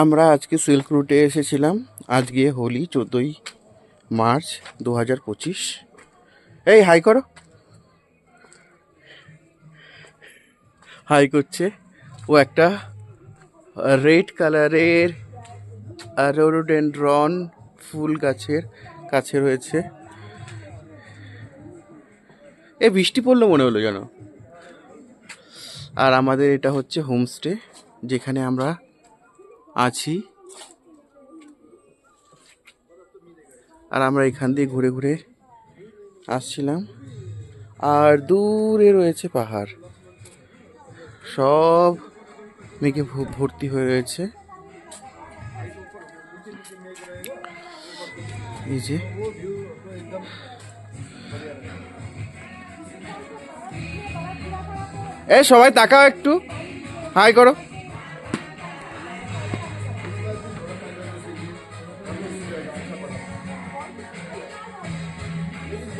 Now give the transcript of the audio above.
আমরা আজকে সিল্ক রুটে এসেছিলাম। আজকে হোলি 14ই মার্চ 2025। এই হাই করো, হাই করছে। ও একটা রেড কালারের রোডোডেনড্রন ফুল গাছের কাছে রয়েছে। এ বৃষ্টি পড়লো মনে হলো যেন। আর আমাদের এটা হচ্ছে হোমস্টে, যেখানে আমরা আছি। আর আমরা এখান দিয়ে ঘুরে ঘুরে আসছিলাম। আর দূরে রয়েছে পাহাড়, সব মেঘে ভর্তি হয়ে রয়েছে। এই যে সবাই তাকাও, একটু হাই করো।